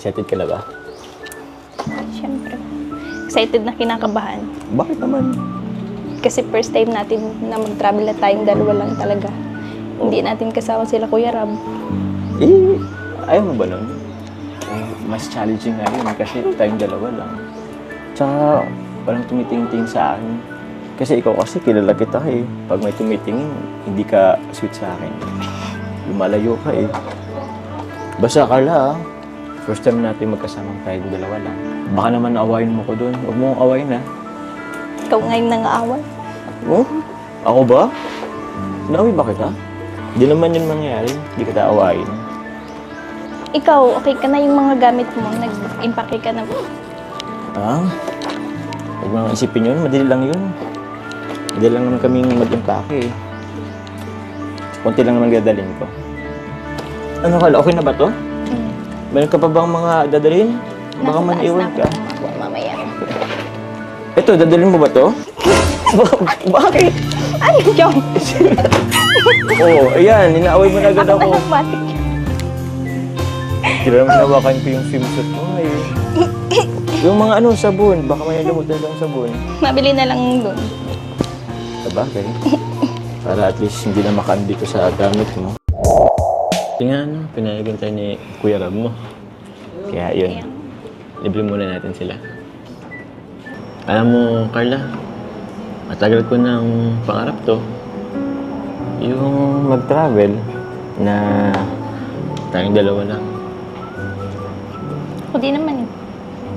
Excited ka na ba? Siyempre. Excited na kinakabahan. Bakit naman? Kasi first time natin na mag-travel na tayong dalawa lang talaga. Hindi natin kasama sila Kuya Rab. Eh, ayaw mo ba nun? Mas challenging nga yun kasi tayong dalawa lang. Tsaka, walang tumitingin sa akin. Kasi ikaw kasi kilala kita eh. Pag may tumitingin, hindi ka sweet sa akin. Lumalayo ka eh. Basta Carla, first time natin magkasamang tayong dalawa lang. Baka naman naawayin mo ko doon. Huwag mo akong awayin ha. Ikaw ngayon nang-aaway. Oh? Ako ba? Naaway ba kita? Hindi naman yun mangyayari. Hindi kita awayin. Ikaw, okay ka na yung mga gamit mo. Nag-impake ka na. Ah? Huwag mo nang isipin yun. Madali lang yun. Madali lang naman kaming mag-impake eh. Kunti lang naman dadalhin ko. Ano Carla, okay na ba to? Meron ka pa bang mga dadalhin? Baka man iwan ka. Ako mamaya. Ito, dadalhin mo ba to? Bakit? Ay, Jom! Oo, ayan. Inaaway mo na agad Ako ako. na lang batik. Hindi naman nawakan ko yung swimsuit mo eh. Yung mga sabon. Baka may lumot na lang sabon. Mabili na lang doon. Sabagay. Para at least hindi na makaan dito sa gamit mo. Tingnan, pinayagan tayo ni Kuya Rab mo. Kaya yun, libre muna natin sila. Alam mo, Carla, matagal ko ng pangarap to. Yung mag-travel na tayong dalawa lang. Ako din naman eh.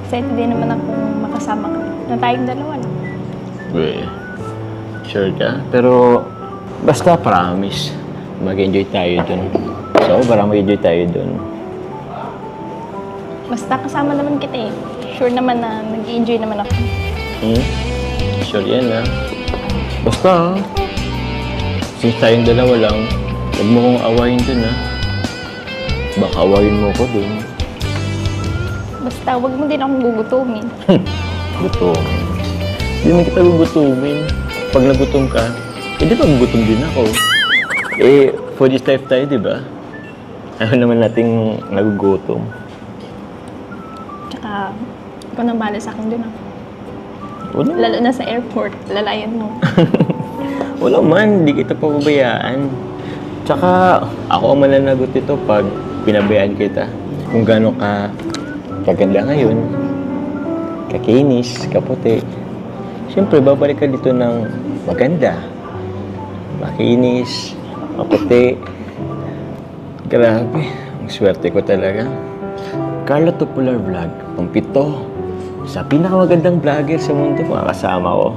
Excited din naman ako makasama ka. Na tayong dalawa lang. Well, sure ka? Pero basta promise, mag-enjoy tayo dun. So, para mag-enjoy tayo dun. Basta kasama naman kita eh. Sure naman na nag-enjoy naman ako. Sure yan ha. Basta, since tayong dalawa lang, huwag mo kong awayin dun ha. Baka awayin mo ko dun. Basta wag mo din akong gugutumin. Gutom. Hindi naman kita gugutumin. Pag nagutom ka, di ba gugutom din ako? Eh, for this life tayo, di ba? Ayaw naman nating nagugutom. Tsaka, ikaw nang bahala sa akin dun ah. Wala. Lalo na sa airport, lalayan mo. Wala man, di kita pababayaan. Tsaka, ako ang mananagot ito pag pinabayaan kita. Kung gaano ka kaganda ngayon, kakinis, kaputi. Siyempre, babalik ka dito ng maganda. Makinis, kaputi. Grabe, ang swerte ko talaga. Carla Tupular Vlog, pang-7 sa pinakamagandang vlogger sa mundo, mga kasama ko.